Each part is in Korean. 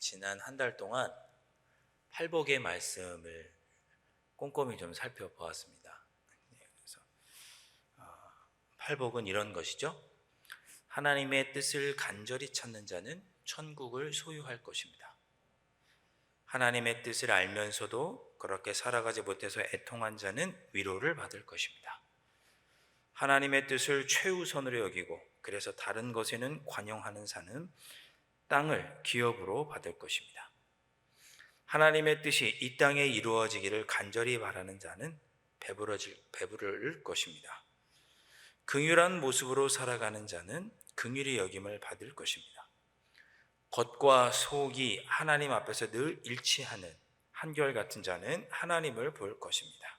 지난 한 달 동안 팔복의 말씀을 꼼꼼히 좀 살펴보았습니다. 그래서 팔복은 이런 것이죠. 하나님의 뜻을 간절히 찾는 자는 천국을 소유할 것입니다. 하나님의 뜻을 알면서도 그렇게 살아가지 못해서 애통한 자는 위로를 받을 것입니다. 하나님의 뜻을 최우선으로 여기고 그래서 다른 것에는 관용하는 자는 땅을 기업으로 받을 것입니다. 하나님의 뜻이 이 땅에 이루어지기를 간절히 바라는 자는 배부를 것입니다. 긍휼한 모습으로 살아가는 자는 긍휼히 여김을 받을 것입니다. 겉과 속이 하나님 앞에서 늘 일치하는 한결같은 자는 하나님을 볼 것입니다.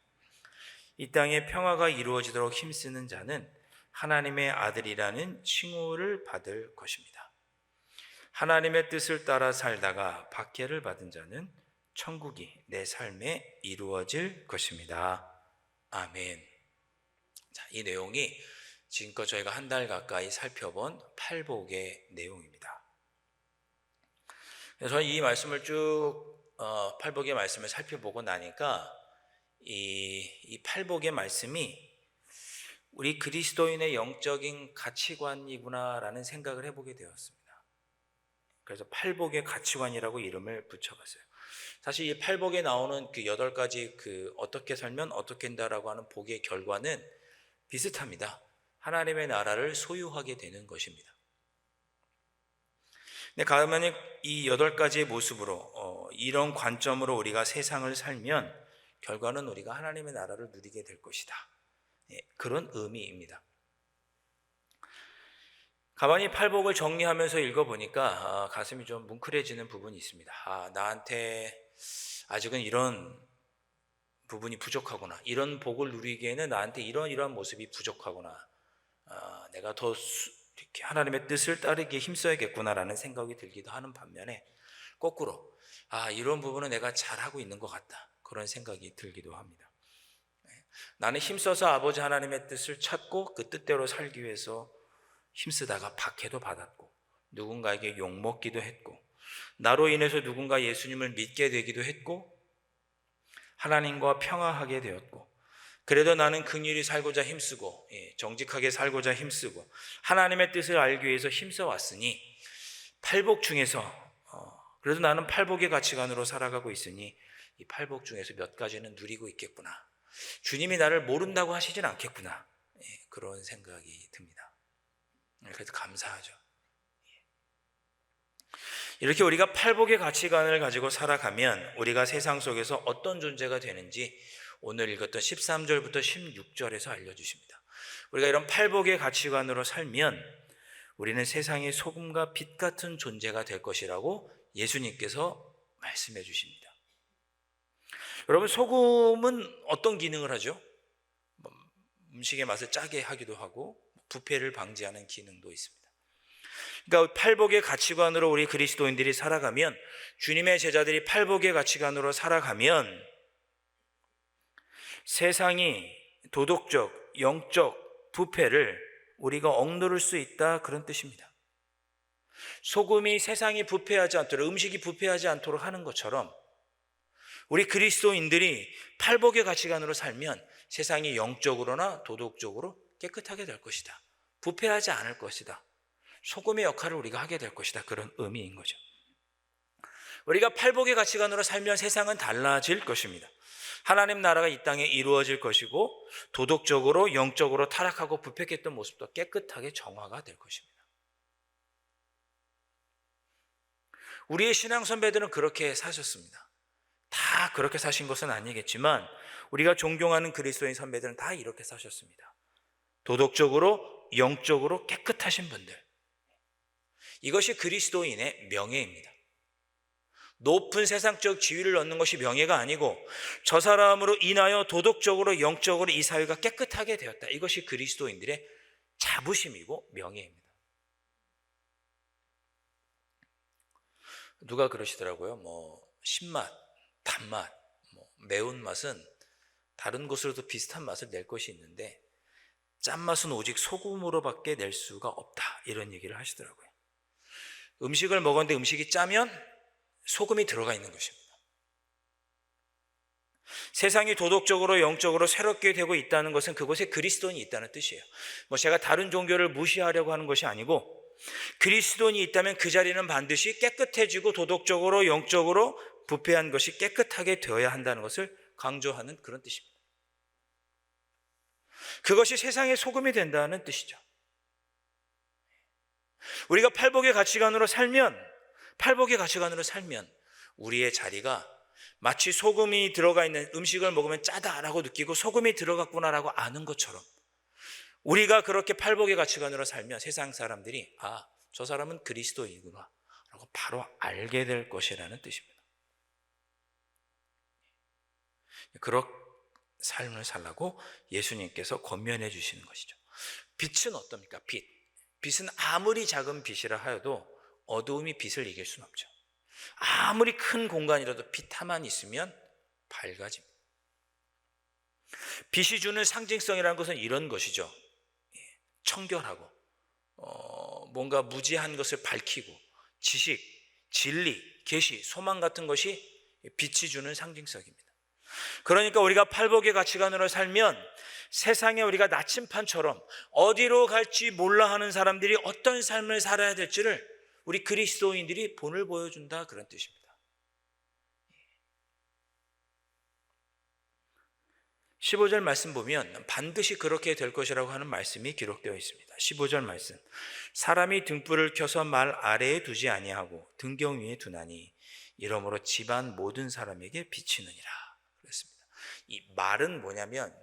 이 땅에 평화가 이루어지도록 힘쓰는 자는 하나님의 아들이라는 칭호를 받을 것입니다. 하나님의 뜻을 따라 살다가 박해를 받은 자는 천국이 내 삶에 이루어질 것입니다. 아멘. 자, 이 내용이 지금껏 저희가 한 달 가까이 살펴본 팔복의 내용입니다. 그래서 이 말씀을 쭉 팔복의 말씀을 살펴보고 나니까 이 팔복의 말씀이 우리 그리스도인의 영적인 가치관이구나라는 생각을 해보게 되었습니다. 그래서 팔복의 가치관이라고 이름을 붙여봤어요. 사실 이 팔복에 나오는 그 8가지 어떻게 살면 어떻게 된다라고 하는 복의 결과는 비슷합니다. 하나님의 나라를 소유하게 되는 것입니다. 근데 가만히 이 8가지의 모습으로 이런 관점으로 우리가 세상을 살면 결과는 우리가 하나님의 나라를 누리게 될 것이다. 그런 의미입니다. 가만히 팔복을 정리하면서 읽어보니까 가슴이 좀 뭉클해지는 부분이 있습니다. 나한테 아직은 이런 부분이 부족하구나. 이런 복을 누리기에는 나한테 이러한 모습이 부족하구나. 내가 더 이렇게 하나님의 뜻을 따르기에 힘써야겠구나라는 생각이 들기도 하는 반면에 거꾸로 이런 부분은 내가 잘하고 있는 것 같다. 그런 생각이 들기도 합니다. 나는 힘써서 아버지 하나님의 뜻을 찾고 그 뜻대로 살기 위해서 힘쓰다가 박해도 받았고 누군가에게 욕먹기도 했고 나로 인해서 누군가 예수님을 믿게 되기도 했고 하나님과 평화하게 되었고 그래도 나는 긍휼히 살고자 힘쓰고 정직하게 살고자 힘쓰고 하나님의 뜻을 알기 위해서 힘써왔으니 팔복 중에서 그래도 나는 팔복의 가치관으로 살아가고 있으니 이 팔복 중에서 몇 가지는 누리고 있겠구나. 주님이 나를 모른다고 하시진 않겠구나. 그런 생각이 듭니다. 그래서 감사하죠. 이렇게 우리가 팔복의 가치관을 가지고 살아가면 우리가 세상 속에서 어떤 존재가 되는지 오늘 읽었던 13절부터 16절에서 알려주십니다. 우리가 이런 팔복의 가치관으로 살면 우리는 세상의 소금과 빛 같은 존재가 될 것이라고 예수님께서 말씀해 주십니다. 여러분, 소금은 어떤 기능을 하죠? 음식의 맛을 짜게 하기도 하고 부패를 방지하는 기능도 있습니다. 그러니까 팔복의 가치관으로 우리 그리스도인들이 살아가면, 주님의 제자들이 팔복의 가치관으로 살아가면 세상이 도덕적, 영적 부패를 우리가 억누를 수 있다, 그런 뜻입니다. 소금이 세상이 부패하지 않도록, 음식이 부패하지 않도록 하는 것처럼 우리 그리스도인들이 팔복의 가치관으로 살면 세상이 영적으로나 도덕적으로 깨끗하게 될 것이다. 부패하지 않을 것이다. 소금의 역할을 우리가 하게 될 것이다. 그런 의미인 거죠. 우리가 팔복의 가치관으로 살면 세상은 달라질 것입니다. 하나님 나라가 이 땅에 이루어질 것이고 도덕적으로 영적으로 타락하고 부패했던 모습도 깨끗하게 정화가 될 것입니다. 우리의 신앙 선배들은 그렇게 사셨습니다. 다 그렇게 사신 것은 아니겠지만 우리가 존경하는 그리스도인 선배들은 다 이렇게 사셨습니다. 도덕적으로 영적으로 깨끗하신 분들, 이것이 그리스도인의 명예입니다. 높은 세상적 지위를 얻는 것이 명예가 아니고 저 사람으로 인하여 도덕적으로 영적으로 이 사회가 깨끗하게 되었다. 이것이 그리스도인들의 자부심이고 명예입니다. 누가 그러시더라고요. 신맛, 단맛, 매운맛은 다른 것으로도 비슷한 맛을 낼 것이 있는데 짠맛은 오직 소금으로밖에 낼 수가 없다. 이런 얘기를 하시더라고요. 음식을 먹었는데 음식이 짜면 소금이 들어가 있는 것입니다. 세상이 도덕적으로 영적으로 새롭게 되고 있다는 것은 그곳에 그리스도인이 있다는 뜻이에요. 제가 다른 종교를 무시하려고 하는 것이 아니고, 그리스도인이 있다면 그 자리는 반드시 깨끗해지고 도덕적으로 영적으로 부패한 것이 깨끗하게 되어야 한다는 것을 강조하는 그런 뜻입니다. 그것이 세상의 소금이 된다는 뜻이죠. 우리가 팔복의 가치관으로 살면 우리의 자리가 마치 소금이 들어가 있는 음식을 먹으면 짜다라고 느끼고 소금이 들어갔구나라고 아는 것처럼, 우리가 그렇게 팔복의 가치관으로 살면 세상 사람들이 저 사람은 그리스도이구나 라고 바로 알게 될 것이라는 뜻입니다. 그런 삶을 살라고 예수님께서 권면해 주시는 것이죠. 빛은 어떻습니까? 빛은 아무리 작은 빛이라 하여도 어두움이 빛을 이길 수는 없죠. 아무리 큰 공간이라도 빛 하나만 있으면 밝아집니다. 빛이 주는 상징성이라는 것은 이런 것이죠. 청결하고 뭔가 무지한 것을 밝히고 지식, 진리, 계시, 소망 같은 것이 빛이 주는 상징성입니다. 그러니까 우리가 팔복의 가치관으로 살면 세상에 우리가 나침판처럼 어디로 갈지 몰라 하는 사람들이 어떤 삶을 살아야 될지를 우리 그리스도인들이 본을 보여준다, 그런 뜻입니다. 15절 말씀 보면 반드시 그렇게 될 것이라고 하는 말씀이 기록되어 있습니다. 15절 말씀, 사람이 등불을 켜서 말 아래에 두지 아니하고 등경 위에 두나니 이러므로 집안 모든 사람에게 비치느니라 그랬습니다. 이 말은 뭐냐면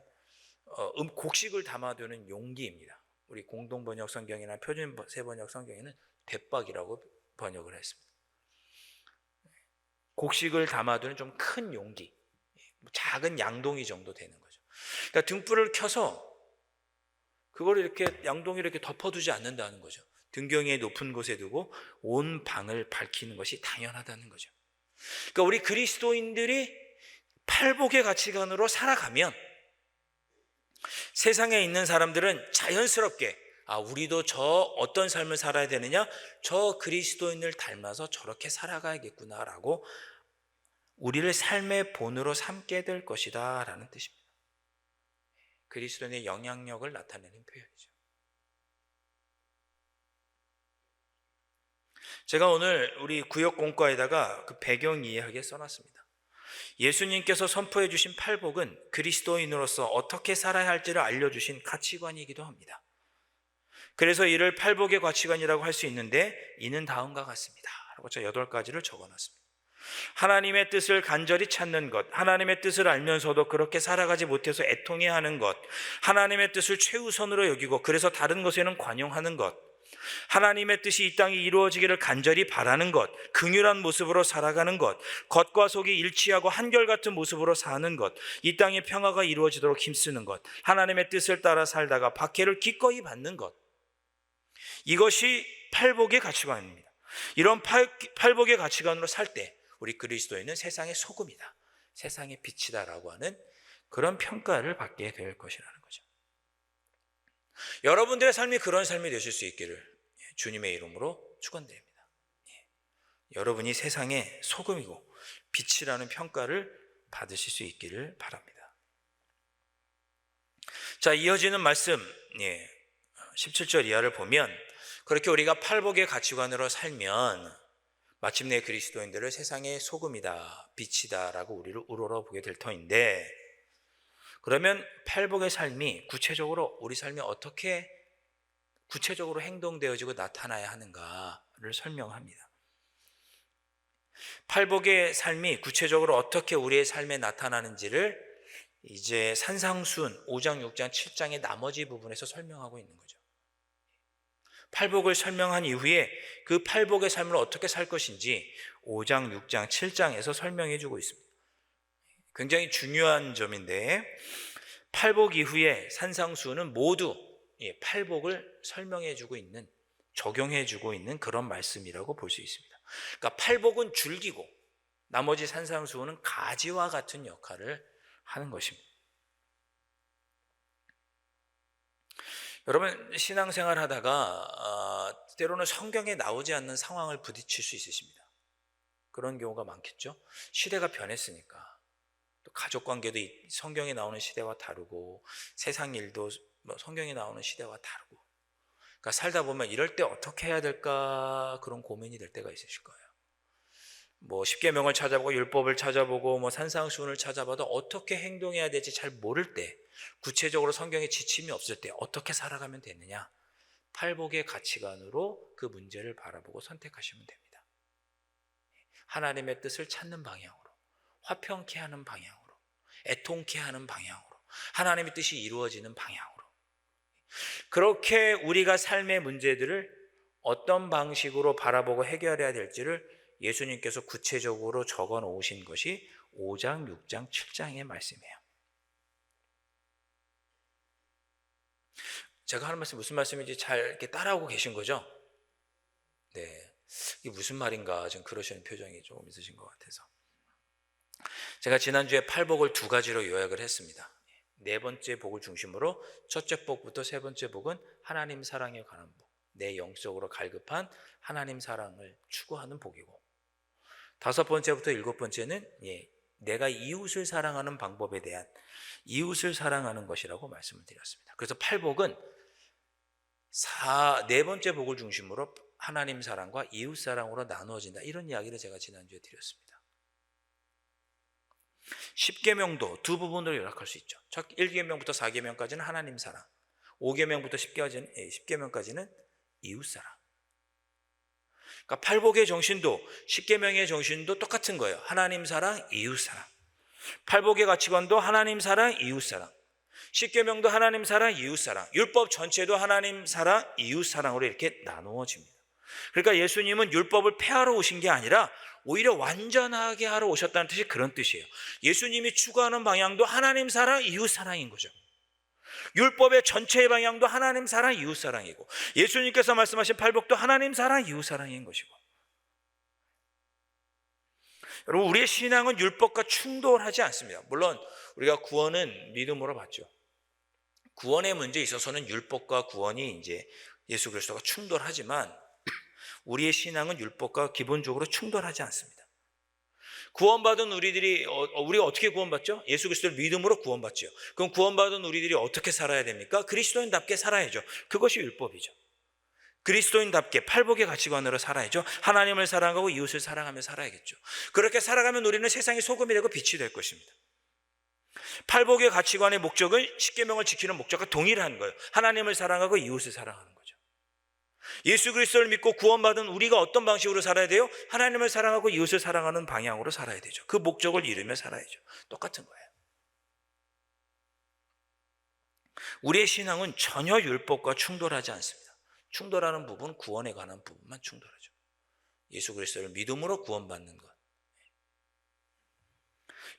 곡식을 담아두는 용기입니다. 우리 공동번역 성경이나 표준 세번역 성경에는 대박이라고 번역을 했습니다. 곡식을 담아두는 좀 큰 용기, 작은 양동이 정도 되는 거죠. 그러니까 등불을 켜서 그걸 이렇게 양동이를 이렇게 덮어두지 않는다는 거죠. 등경이 높은 곳에 두고 온 방을 밝히는 것이 당연하다는 거죠. 그러니까 우리 그리스도인들이 팔복의 가치관으로 살아가면 세상에 있는 사람들은 자연스럽게 우리도 저 어떤 삶을 살아야 되느냐, 저 그리스도인을 닮아서 저렇게 살아가야겠구나라고 우리를 삶의 본으로 삼게 될 것이다 라는 뜻입니다. 그리스도인의 영향력을 나타내는 표현이죠. 제가 오늘 우리 구역공과에다가 그 배경 이해하게 써놨습니다. 예수님께서 선포해 주신 팔복은 그리스도인으로서 어떻게 살아야 할지를 알려주신 가치관이기도 합니다. 그래서 이를 팔복의 가치관이라고 할 수 있는데, 이는 다음과 같습니다 라고 제가 8가지를 적어놨습니다. 하나님의 뜻을 간절히 찾는 것, 하나님의 뜻을 알면서도 그렇게 살아가지 못해서 애통해하는 것, 하나님의 뜻을 최우선으로 여기고 그래서 다른 것에는 관용하는 것, 하나님의 뜻이 이 땅에 이루어지기를 간절히 바라는 것, 긍휼한 모습으로 살아가는 것, 겉과 속이 일치하고 한결같은 모습으로 사는 것, 이 땅의 평화가 이루어지도록 힘쓰는 것, 하나님의 뜻을 따라 살다가 박해를 기꺼이 받는 것, 이것이 팔복의 가치관입니다. 이런 팔복의 가치관으로 살 때 우리 그리스도인은 세상의 소금이다, 세상의 빛이다라고 하는 그런 평가를 받게 될 것이라는 거죠. 여러분들의 삶이 그런 삶이 되실 수 있기를 주님의 이름으로 축원드립니다. 여러분이 세상의 소금이고 빛이라는 평가를 받으실 수 있기를 바랍니다. 자, 이어지는 말씀 17절 이하를 보면, 그렇게 우리가 팔복의 가치관으로 살면 마침내 그리스도인들을 세상의 소금이다, 빛이다 라고 우리를 우러러보게 될 터인데, 그러면 팔복의 삶이 구체적으로 우리 삶에 어떻게 구체적으로 행동되어지고 나타나야 하는가를 설명합니다. 팔복의 삶이 구체적으로 어떻게 우리의 삶에 나타나는지를 이제 산상수훈 5장, 6장, 7장의 나머지 부분에서 설명하고 있는 거죠. 팔복을 설명한 이후에 그 팔복의 삶을 어떻게 살 것인지 5장, 6장, 7장에서 설명해 주고 있습니다. 굉장히 중요한 점인데, 팔복 이후에 산상수훈은 모두 팔복을 설명해 주고 있는, 적용해 주고 있는 그런 말씀이라고 볼 수 있습니다. 그러니까 팔복은 줄기고 나머지 산상수훈은 가지와 같은 역할을 하는 것입니다. 여러분, 신앙생활 하다가 때로는 성경에 나오지 않는 상황을 부딪힐 수 있으십니다. 그런 경우가 많겠죠. 시대가 변했으니까. 또 가족관계도 성경에 나오는 시대와 다르고 세상 일도 뭐 성경에 나오는 시대와 다르고, 그러니까 살다 보면 이럴 때 어떻게 해야 될까 그런 고민이 될 때가 있으실 거예요. 뭐 십계명을 찾아보고 율법을 찾아보고 뭐 산상수훈을 찾아봐도 어떻게 행동해야 될지 잘 모를 때, 구체적으로 성경에 지침이 없을 때 어떻게 살아가면 되느냐, 팔복의 가치관으로 그 문제를 바라보고 선택하시면 됩니다. 하나님의 뜻을 찾는 방향으로, 화평케 하는 방향으로, 애통케 하는 방향으로, 하나님의 뜻이 이루어지는 방향으로, 그렇게 우리가 삶의 문제들을 어떤 방식으로 바라보고 해결해야 될지를 예수님께서 구체적으로 적어 놓으신 것이 5장, 6장, 7장의 말씀이에요. 제가 하는 말씀이 무슨 말씀인지 잘 이렇게 따라오고 계신 거죠? 네. 이게 무슨 말인가 좀 그러시는 표정이 조금 있으신 것 같아서. 제가 지난주에 팔복을 두 가지로 요약을 했습니다. 네 번째 복을 중심으로 첫째 복부터 세 번째 복은 하나님 사랑에 관한 복, 내 영적으로 갈급한 하나님 사랑을 추구하는 복이고, 다섯 번째부터 일곱 번째는 내가 이웃을 사랑하는 방법에 대한 이웃을 사랑하는 것이라고 말씀을 드렸습니다. 그래서 팔복은 네 번째 복을 중심으로 하나님 사랑과 이웃 사랑으로 나누어진다, 이런 이야기를 제가 지난주에 드렸습니다. 10계명도 두 부분으로 요약할 수 있죠. 1계명부터 4계명까지는 하나님 사랑, 5계명부터 10계명까지는 이웃 사랑. 그러니까 팔복의 정신도 10계명의 정신도 똑같은 거예요. 하나님 사랑, 이웃 사랑. 팔복의 가치관도 하나님 사랑, 이웃 사랑. 10계명도 하나님 사랑, 이웃 사랑. 율법 전체도 하나님 사랑, 이웃 사랑으로 이렇게 나누어집니다. 그러니까 예수님은 율법을 폐하러 오신 게 아니라 오히려 완전하게 하러 오셨다는 뜻이 그런 뜻이에요. 예수님이 추구하는 방향도 하나님 사랑, 이웃 사랑인 거죠. 율법의 전체의 방향도 하나님 사랑, 이웃 사랑이고, 예수님께서 말씀하신 팔복도 하나님 사랑, 이웃 사랑인 것이고. 여러분, 우리의 신앙은 율법과 충돌하지 않습니다. 물론 우리가 구원은 믿음으로 받죠. 구원의 문제에 있어서는 율법과 구원이 이제 예수 그리스도가 충돌하지만 우리의 신앙은 율법과 기본적으로 충돌하지 않습니다. 구원받은 우리가 어떻게 구원받죠? 예수 그리스도를 믿음으로 구원받죠. 그럼 구원받은 우리들이 어떻게 살아야 됩니까? 그리스도인답게 살아야죠. 그것이 율법이죠. 그리스도인답게 팔복의 가치관으로 살아야죠. 하나님을 사랑하고 이웃을 사랑하며 살아야겠죠. 그렇게 살아가면 우리는 세상의 소금이 되고 빛이 될 것입니다. 팔복의 가치관의 목적은 십계명을 지키는 목적과 동일한 거예요. 하나님을 사랑하고 이웃을 사랑하는 거죠. 예수 그리스도를 믿고 구원받은 우리가 어떤 방식으로 살아야 돼요? 하나님을 사랑하고 이웃을 사랑하는 방향으로 살아야 되죠. 그 목적을 이루며 살아야죠. 똑같은 거예요. 우리의 신앙은 전혀 율법과 충돌하지 않습니다. 충돌하는 부분은 구원에 관한 부분만 충돌하죠. 예수 그리스도를 믿음으로 구원받는 것.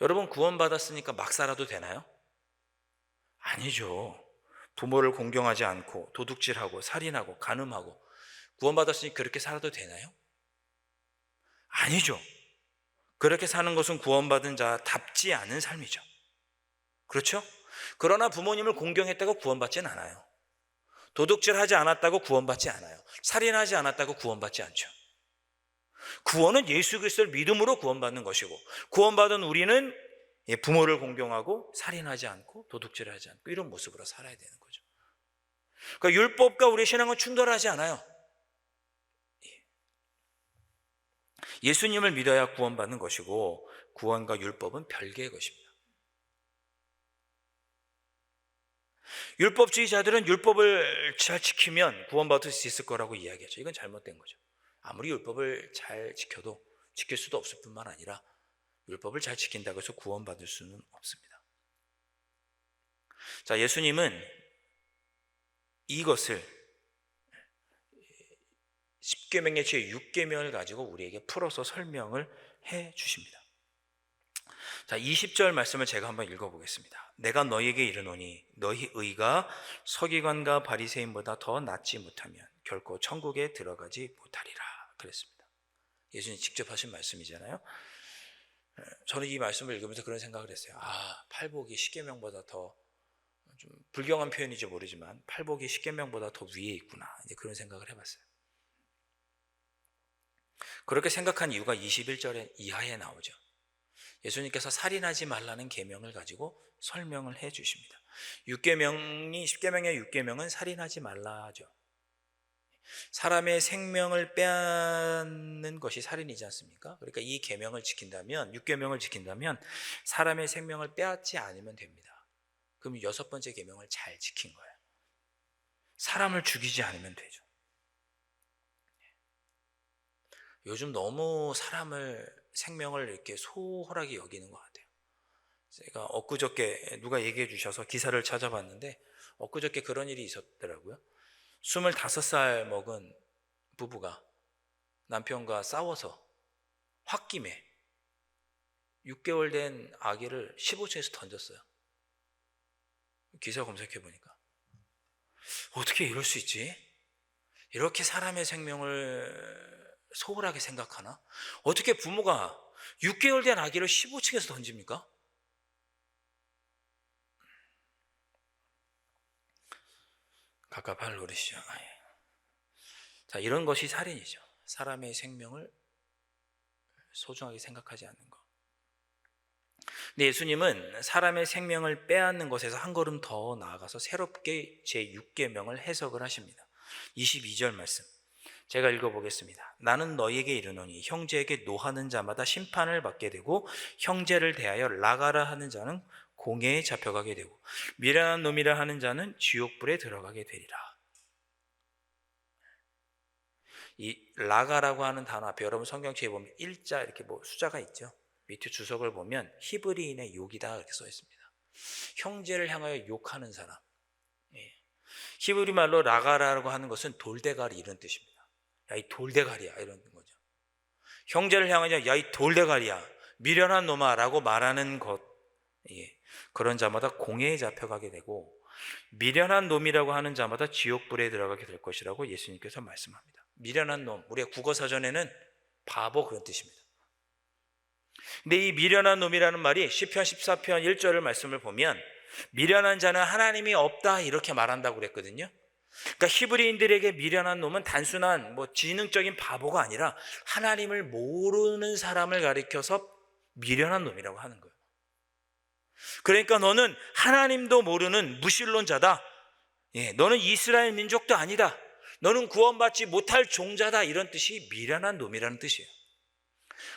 여러분, 구원받았으니까 막 살아도 되나요? 아니죠. 부모를 공경하지 않고 도둑질하고 살인하고 간음하고 구원받았으니 그렇게 살아도 되나요? 아니죠. 그렇게 사는 것은 구원받은 자답지 않은 삶이죠. 그렇죠? 그러나 부모님을 공경했다고 구원받지는 않아요. 도둑질하지 않았다고 구원받지 않아요. 살인하지 않았다고 구원받지 않죠. 구원은 예수 그리스도를 믿음으로 구원받는 것이고, 구원받은 우리는 부모를 공경하고 살인하지 않고 도둑질하지 않고 이런 모습으로 살아야 되는 거죠. 그러니까 율법과 우리의 신앙은 충돌하지 않아요. 예수님을 믿어야 구원받는 것이고, 구원과 율법은 별개의 것입니다. 율법주의자들은 율법을 잘 지키면 구원받을 수 있을 거라고 이야기하죠. 이건 잘못된 거죠. 아무리 율법을 잘 지켜도 지킬 수도 없을 뿐만 아니라 율법을 잘 지킨다고 해서 구원받을 수는 없습니다. 자, 예수님은 이것을 10계명의 제6계명을 가지고 우리에게 풀어서 설명을 해 주십니다. 자, 20절 말씀을 제가 한번 읽어보겠습니다. 내가 너희에게 이르노니 너희 의가 서기관과 바리새인보다 더 낫지 못하면 결코 천국에 들어가지 못하리라 그랬습니다. 예수님 직접 하신 말씀이잖아요. 저는 이 말씀을 읽으면서 그런 생각을 했어요. 팔복이 십계명보다 더, 좀 불경한 표현인지 모르지만 팔복이 십계명보다 더 위에 있구나, 이제 그런 생각을 해봤어요. 그렇게 생각한 이유가 21절 이하에 나오죠. 예수님께서 살인하지 말라는 계명을 가지고 설명을 해 주십니다. 10계명의 6계명은 살인하지 말라죠. 사람의 생명을 빼앗는 것이 살인이지 않습니까? 그러니까 이 계명을 지킨다면, 6계명을 지킨다면 사람의 생명을 빼앗지 않으면 됩니다. 그럼 6번째 계명을 잘 지킨 거예요. 사람을 죽이지 않으면 되죠. 요즘 너무 생명을 이렇게 소홀하게 여기는 것 같아요. 제가 엊그저께 누가 얘기해 주셔서 기사를 찾아봤는데 엊그저께 그런 일이 있었더라고요. 25살 먹은 부부가 남편과 싸워서 홧김에 6개월 된 아기를 15층에서 던졌어요. 기사 검색해 보니까 어떻게 이럴 수 있지? 이렇게 사람의 생명을 소홀하게 생각하나? 어떻게 부모가 6개월 된 아기를 15층에서 던집니까? 갑갑할 노릇이죠. 자, 이런 것이 살인이죠. 사람의 생명을 소중하게 생각하지 않는 것. 근데 예수님은 사람의 생명을 빼앗는 것에서 한 걸음 더 나아가서 새롭게 제6계명을 해석을 하십니다. 22절 말씀 제가 읽어보겠습니다. 나는 너희에게 이르노니 형제에게 노하는 자마다 심판을 받게 되고 형제를 대하여 라가라 하는 자는 공회에 잡혀가게 되고 미련한 놈이라 하는 자는 지옥불에 들어가게 되리라. 이 라가라고 하는 단어 앞에 여러분 성경책에 보면 일자 이렇게 숫자가 있죠. 밑에 주석을 보면 히브리인의 욕이다 이렇게 써 있습니다. 형제를 향하여 욕하는 사람. 히브리 말로 라가라고 하는 것은 돌대가리 이런 뜻입니다. 야, 이 돌대가리야 이런 거죠. 형제를 향하여 야, 이 돌대가리야 미련한 놈아 라고 말하는 것. 그런 자마다 공회에 잡혀가게 되고 미련한 놈이라고 하는 자마다 지옥불에 들어가게 될 것이라고 예수님께서 말씀합니다. 미련한 놈, 우리가 국어사전에는 바보 그런 뜻입니다. 근데 이 미련한 놈이라는 말이 시편 14편 1절을 말씀을 보면 미련한 자는 하나님이 없다 이렇게 말한다고 그랬거든요. 그러니까 히브리인들에게 미련한 놈은 단순한 지능적인 바보가 아니라 하나님을 모르는 사람을 가리켜서 미련한 놈이라고 하는 거예요. 그러니까 너는 하나님도 모르는 무신론자다. 너는 이스라엘 민족도 아니다. 너는 구원받지 못할 종자다. 이런 뜻이 미련한 놈이라는 뜻이에요.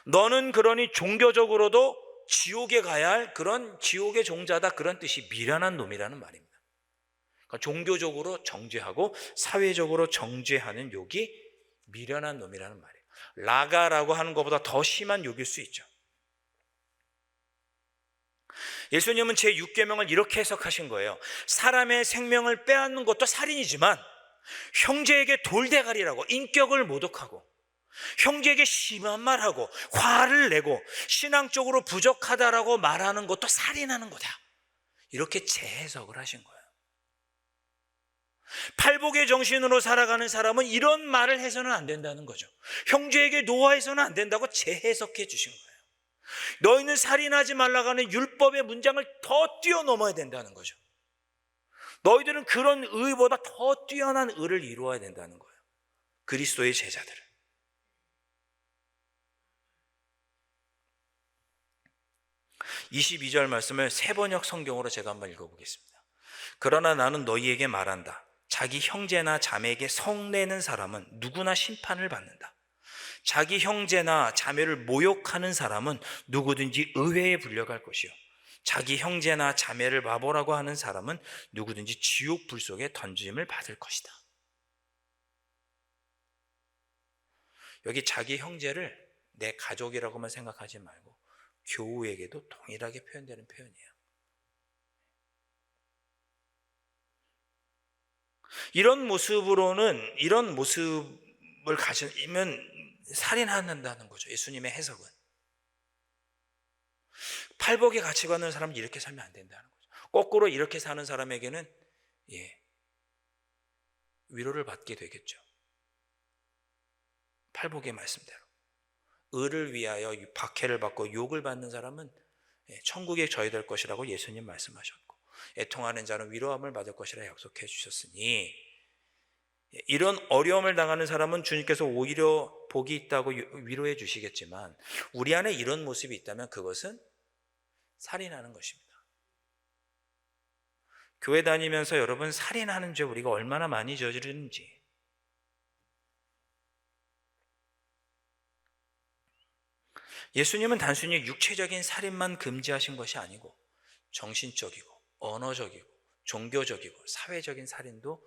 너는 그러니 종교적으로도 지옥에 가야 할 그런 지옥의 종자다. 그런 뜻이 미련한 놈이라는 말입니다. 그러니까 종교적으로 정죄하고 사회적으로 정죄하는 욕이 미련한 놈이라는 말이에요. 라가라고 하는 것보다 더 심한 욕일 수 있죠. 예수님은 제6계명을 이렇게 해석하신 거예요. 사람의 생명을 빼앗는 것도 살인이지만 형제에게 돌대가리라고 인격을 모독하고 형제에게 심한 말하고 화를 내고 신앙적으로 부족하다라고 말하는 것도 살인하는 거다. 이렇게 재해석을 하신 거예요. 팔복의 정신으로 살아가는 사람은 이런 말을 해서는 안 된다는 거죠. 형제에게 노하해서는 안 된다고 재해석해 주신 거예요. 너희는 살인하지 말라고 하는 율법의 문장을 더 뛰어넘어야 된다는 거죠. 너희들은 그런 의보다 더 뛰어난 의를 이루어야 된다는 거예요. 그리스도의 제자들은. (22절) 말씀을 세번역 성경으로 제가 한번 읽어보겠습니다. 그러나 나는 너희에게 말한다. 자기 형제나 자매에게 성내는 사람은 누구나 심판을 받는다. 자기 형제나 자매를 모욕하는 사람은 누구든지 의회에 불려갈 것이요 자기 형제나 자매를 바보라고 하는 사람은 누구든지 지옥 불 속에 던짐을 받을 것이다. 여기 자기 형제를 내 가족이라고만 생각하지 말고 교우에게도 동일하게 표현되는 표현이에요. 이런 모습을 가지면 살인한다는 거죠. 예수님의 해석은. 팔복의 가치관을 사람은 이렇게 살면 안 된다는 거죠. 거꾸로 이렇게 사는 사람에게는 위로를 받게 되겠죠. 팔복의 말씀대로. 의를 위하여 박해를 받고 욕을 받는 사람은 천국에 저희될 것이라고 예수님 말씀하셨고 애통하는 자는 위로함을 받을 것이라 약속해 주셨으니 이런 어려움을 당하는 사람은 주님께서 오히려 복이 있다고 위로해 주시겠지만, 우리 안에 이런 모습이 있다면 그것은 살인하는 것입니다. 교회 다니면서 여러분, 살인하는 죄 우리가 얼마나 많이 저지르는지. 예수님은 단순히 육체적인 살인만 금지하신 것이 아니고 정신적이고 언어적이고 종교적이고 사회적인 살인도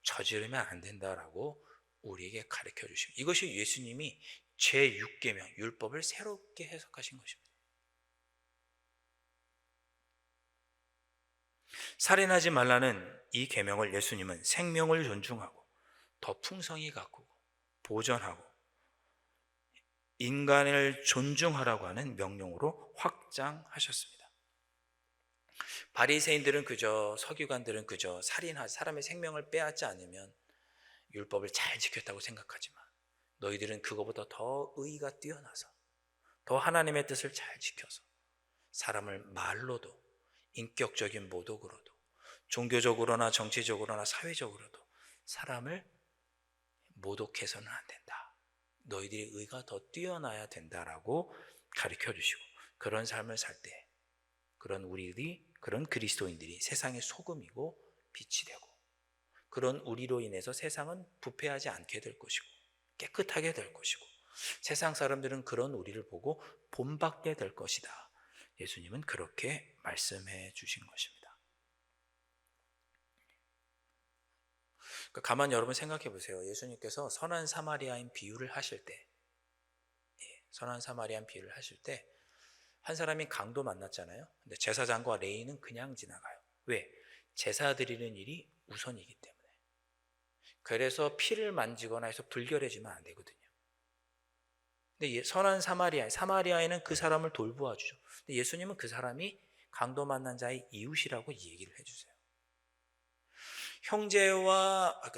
저지르면 안 된다라고 우리에게 가르쳐 주십니다. 이것이 예수님이 제6계명 율법을 새롭게 해석하신 것입니다. 살인하지 말라는 이 계명을 예수님은 생명을 존중하고 더 풍성히 가꾸고 보존하고 인간을 존중하라고 하는 명령으로 확장하셨습니다. 바리새인들은 그저, 서기관들은 그저 사람의 생명을 빼앗지 않으면 율법을 잘 지켰다고 생각하지만, 너희들은 그거보다 더 의의가 뛰어나서 더 하나님의 뜻을 잘 지켜서 사람을 말로도 인격적인 모독으로도 종교적으로나 정치적으로나 사회적으로도 사람을 모독해서는 안 된다. 너희들의 의가 더 뛰어나야 된다라고 가르쳐 주시고, 그런 삶을 살 때 그런 그리스도인들이 세상의 소금이고 빛이 되고, 그런 우리로 인해서 세상은 부패하지 않게 될 것이고 깨끗하게 될 것이고, 세상 사람들은 그런 우리를 보고 본받게 될 것이다. 예수님은 그렇게 말씀해 주신 것입니다. 가만히 여러분 생각해 보세요. 예수님께서 선한 사마리아인 비유를 하실 때, 한 사람이 강도 만났잖아요. 근데 제사장과 레위는 그냥 지나가요. 왜? 제사 드리는 일이 우선이기 때문에. 그래서 피를 만지거나 해서 불결해지면 안 되거든요. 근데 선한 사마리아인은 그 사람을 돌보아 주죠. 근데 예수님은 그 사람이 강도 만난 자의 이웃이라고 얘기를 해주세요.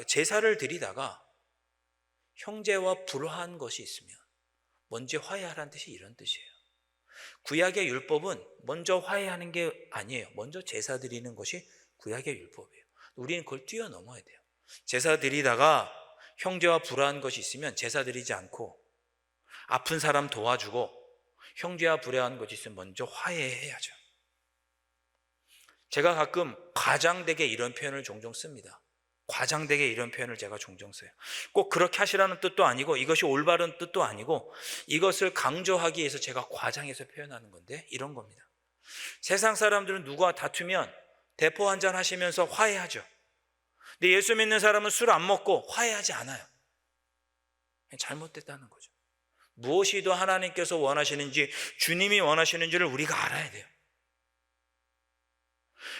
제사를 드리다가 형제와 불화한 것이 있으면 먼저 화해하라는 뜻이 이런 뜻이에요. 구약의 율법은 먼저 화해하는 게 아니에요. 먼저 제사 드리는 것이 구약의 율법이에요. 우리는 그걸 뛰어넘어야 돼요. 제사 드리다가 형제와 불화한 것이 있으면 제사 드리지 않고 아픈 사람 도와주고, 형제와 불화한 것이 있으면 먼저 화해해야죠. 제가 가끔 과장되게 이런 표현을 종종 씁니다. 과장되게 이런 표현을 제가 종종 써요. 꼭 그렇게 하시라는 뜻도 아니고 이것이 올바른 뜻도 아니고, 이것을 강조하기 위해서 제가 과장해서 표현하는 건데 이런 겁니다. 세상 사람들은 누구와 다투면 대포 한잔 하시면서 화해하죠. 근데 예수 믿는 사람은 술 안 먹고 화해하지 않아요. 잘못됐다는 거죠. 무엇이 더 하나님께서 원하시는지, 주님이 원하시는지를 우리가 알아야 돼요.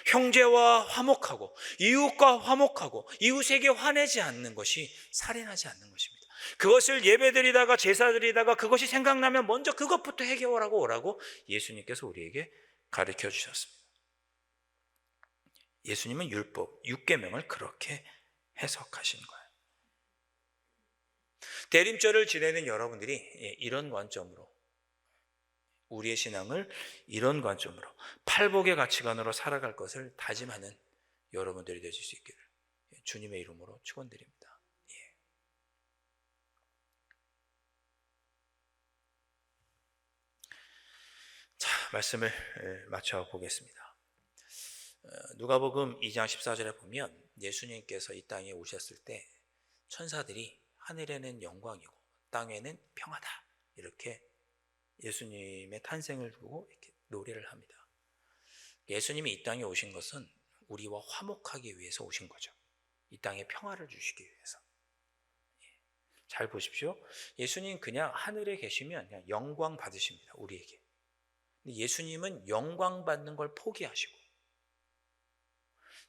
형제와 화목하고 이웃과 화목하고 이웃에게 화내지 않는 것이 살인하지 않는 것입니다. 그것을 예배드리다가 제사드리다가 그것이 생각나면 먼저 그것부터 해결하고 오라고 예수님께서 우리에게 가르쳐 주셨습니다. 예수님은 율법 6계명을 그렇게 해석하신 거예요. 대림절을 지내는 여러분들이 이런 관점으로, 우리의 신앙을 이런 관점으로 팔복의 가치관으로 살아갈 것을 다짐하는 여러분들이 되실 수 있기를 주님의 이름으로 축원드립니다. 자, 말씀을 마쳐 보겠습니다. 누가복음 2장 14절에 보면 예수님께서 이 땅에 오셨을 때 천사들이 하늘에는 영광이고 땅에는 평화다, 이렇게 예수님의 탄생을 두고 이렇게 노래를 합니다. 예수님이 이 땅에 오신 것은 우리와 화목하기 위해서 오신 거죠. 이 땅에 평화를 주시기 위해서. 잘 보십시오. 예수님 그냥 하늘에 계시면 그냥 영광 받으십니다, 우리에게. 근데 예수님은 영광 받는 걸 포기하시고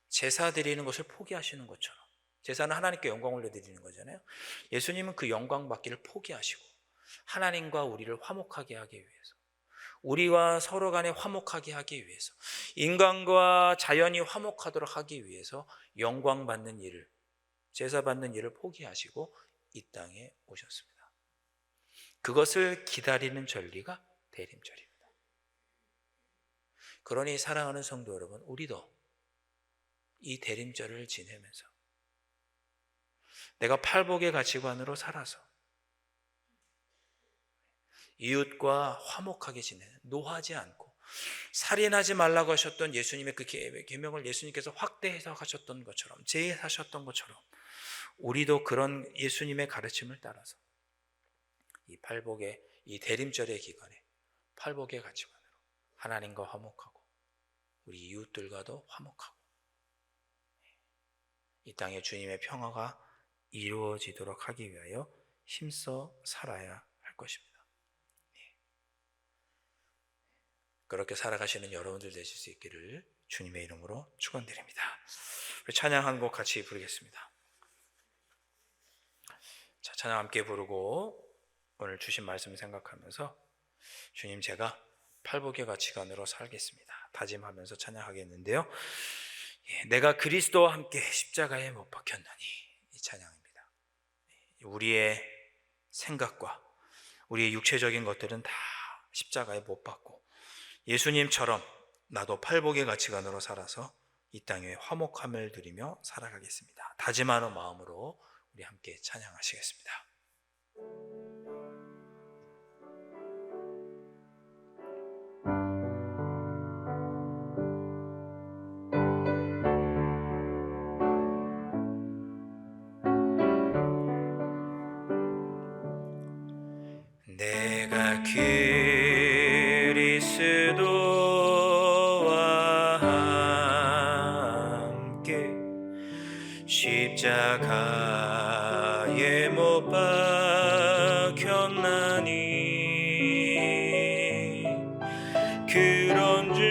제사 드리는 것을 포기하시는 것처럼, 제사는 하나님께 영광 올려드리는 거잖아요. 예수님은 그 영광 받기를 포기하시고 하나님과 우리를 화목하게 하기 위해서, 우리와 서로 간에 화목하게 하기 위해서, 인간과 자연이 화목하도록 하기 위해서 영광 받는 일을, 제사 받는 일을 포기하시고 이 땅에 오셨습니다. 그것을 기다리는 절기가 대림절입니다. 그러니 사랑하는 성도 여러분, 우리도 이 대림절을 지내면서 내가 팔복의 가치관으로 살아서 이웃과 화목하게 지내는, 노하지 않고 살인하지 말라고 하셨던 예수님의 그 계명을 예수님께서 확대 해석하셨던 것처럼, 재해하셨던 것처럼 우리도 그런 예수님의 가르침을 따라서 이 팔복의, 이 대림절의 기간에 팔복의 가치관으로 하나님과 화목하고 우리 이웃들과도 화목하고 이 땅에 주님의 평화가 이루어지도록 하기 위하여 힘써 살아야 할 것입니다. 그렇게 살아가시는 여러분들 되실 수 있기를 주님의 이름으로 축원드립니다. 우리 찬양 한 곡 같이 부르겠습니다. 자, 찬양 함께 부르고 오늘 주신 말씀을 생각하면서 주님, 제가 팔복의 가치관으로 살겠습니다 다짐하면서 찬양하겠는데요. 내가 그리스도와 함께 십자가에 못 박혔나니, 이 찬양입니다. 우리의 생각과 우리의 육체적인 것들은 다 십자가에 못 박고 예수님처럼 나도 팔복의 가치관으로 살아서 이 땅에 화목함을 누리며 살아가겠습니다. 다짐하는 마음으로 우리 함께 찬양하시겠습니다. 내가 그리스도와 함께 십자가에 못 박혔나니, 그런즉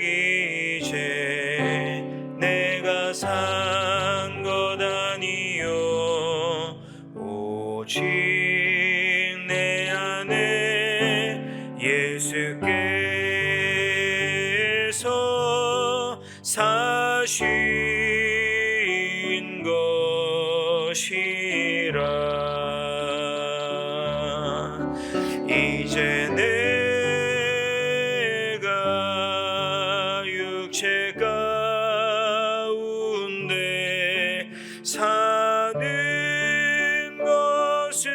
이제 내가 산 것 아니요 오직 내 안에 예수께서 사신 것이라. 이제 내가 육체 가운데 사는 것은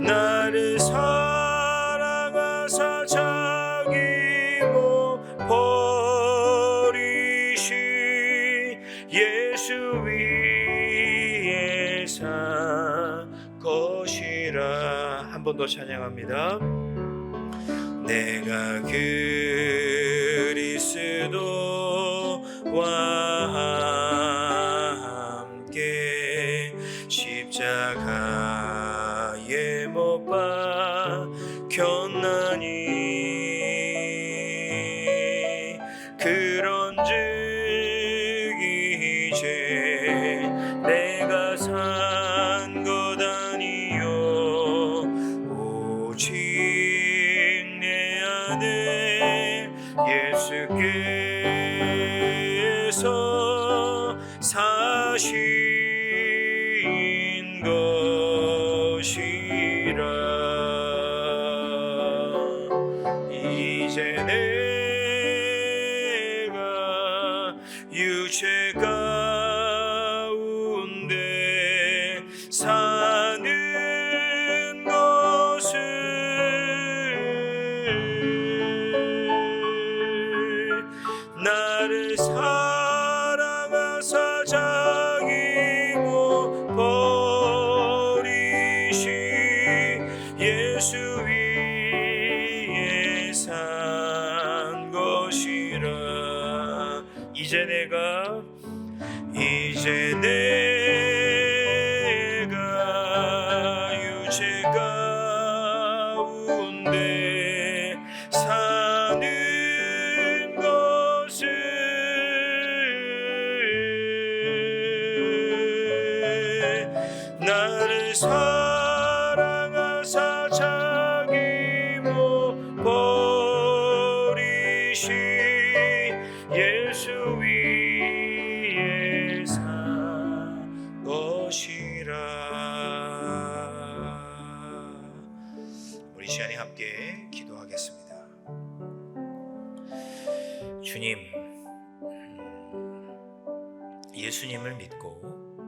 나를 사랑하사 자기 못 버리신 예수 위에 산 것이라. 한 번 더 찬양합니다. 내가 그리스도와 함께 십자가에 못 박혔나니, 그런즉 이제 내가 산 것 아니요 오직 내 안에 예수께서 사신 것이라. 이제 내가 육체 가운데 사는 것은 나를 사랑하사 자기 못 버리신 예수 위에 산 것이라. 이제 내가 육체 가운데 사는 것은 나를 사랑하사 자기 못 버리신 예수 위에 산 것이라. 우리 시간에 함께 기도하겠습니다. 주님, 예수님을 믿고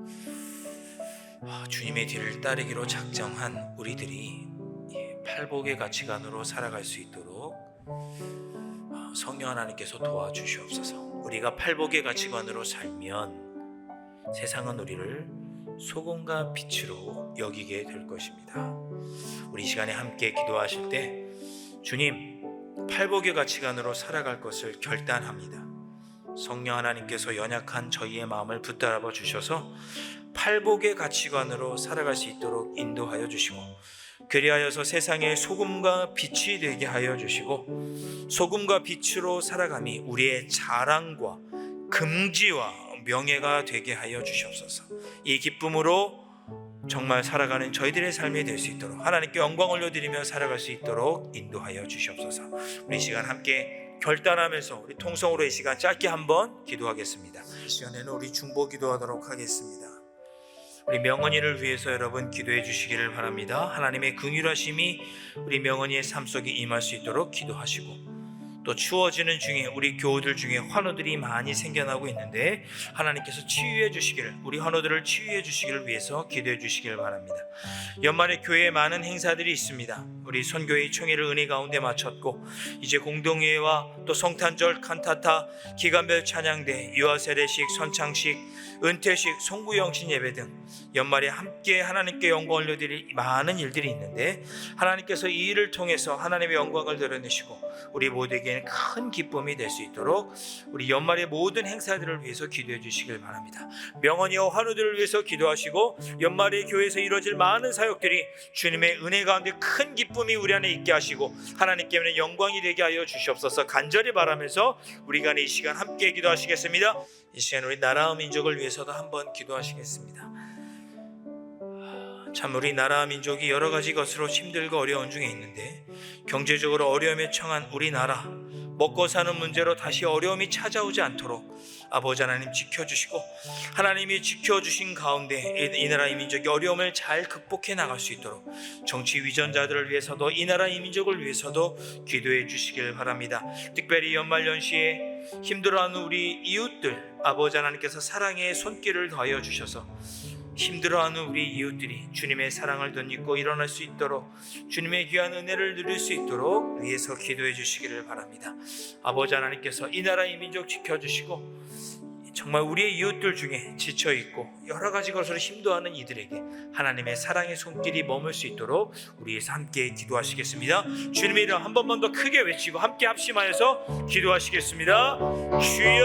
주님의 뒤를 따르기로 작정한 우리들이 팔복의 가치관으로 살아갈 수 있도록 성령 하나님께서 도와주시옵소서. 우리가 팔복의 가치관으로 살면 세상은 우리를 소금과 빛으로 여기게 될 것입니다. 우리 이 시간에 함께 기도하실 때 주님, 팔복의 가치관으로 살아갈 것을 결단합니다. 성령 하나님께서 연약한 저희의 마음을 붙잡아 주셔서 팔복의 가치관으로 살아갈 수 있도록 인도하여 주시고, 그리하여서 세상의 소금과 빛이 되게 하여 주시고, 소금과 빛으로 살아감이 우리의 자랑과 금지와 명예가 되게 하여 주시옵소서. 이 기쁨으로 정말 살아가는 저희들의 삶이 될 수 있도록, 하나님께 영광 올려드리며 살아갈 수 있도록 인도하여 주시옵소서. 우리 이 시간 함께 결단하면서 우리 통성으로 이 시간 짧게 한번 기도하겠습니다. 이 시간에는 우리 중보 기도하도록 하겠습니다. 우리 명언이를 위해서 여러분 기도해 주시기를 바랍니다. 하나님의 긍휼하심이 우리 명언이의 삶 속에 임할 수 있도록 기도하시고, 또 추워지는 중에 우리 교우들 중에 환우들이 많이 생겨나고 있는데 하나님께서 치유해 주시기를, 우리 환우들을 치유해 주시기를 위해서 기도해 주시기를 바랍니다. 연말에 교회에 많은 행사들이 있습니다. 우리 선교회 총회를 은혜 가운데 마쳤고, 이제 공동회와 또 성탄절, 칸타타, 기간별 찬양대, 유아세례식, 선창식, 은퇴식, 송구영신 예배 등 연말에 함께 하나님께 영광 올려드릴 많은 일들이 있는데 하나님께서 이 일을 통해서 하나님의 영광을 드러내시고 우리 모두에게는 큰 기쁨이 될 수 있도록 우리 연말의 모든 행사들을 위해서 기도해 주시길 바랍니다. 명언이와 환우들을 위해서 기도하시고, 연말에 교회에서 이루어질 많은 사역들이 주님의 은혜 가운데 큰 기쁨이 우리 안에 있게 하시고 하나님께는 영광이 되게 하여 주시옵소서. 간절히 바라면서 우리가 이 시간 함께 기도하시겠습니다. 이 시간 우리 나라와 민족을 위해서도 한번 기도하시겠습니다. 참 우리 나라와 민족이 여러 가지 것으로 힘들고 어려운 중에 있는데, 경제적으로 어려움에 처한 우리나라, 먹고 사는 문제로 다시 어려움이 찾아오지 않도록 아버지 하나님 지켜주시고, 하나님이 지켜주신 가운데 이 나라 이 민족이 어려움을 잘 극복해 나갈 수 있도록 정치 위전자들을 위해서도 이 나라 이 민족을 위해서도 기도해 주시길 바랍니다. 특별히 연말연시에 힘들어하는 우리 이웃들, 아버지 하나님께서 사랑의 손길을 더하여 주셔서 힘들어하는 우리 이웃들이 주님의 사랑을 덧입고 일어날 수 있도록, 주님의 귀한 은혜를 누릴 수 있도록 위해서 기도해 주시기를 바랍니다. 아버지 하나님께서 이 나라 이 민족 지켜주시고, 정말 우리의 이웃들 중에 지쳐있고 여러 가지 것으로 힘들어하는 이들에게 하나님의 사랑의 손길이 머물 수 있도록 우리에서 함께 기도하시겠습니다. 주님의 이름 한 번만 더 크게 외치고 함께 합심하여서 기도하시겠습니다. 주여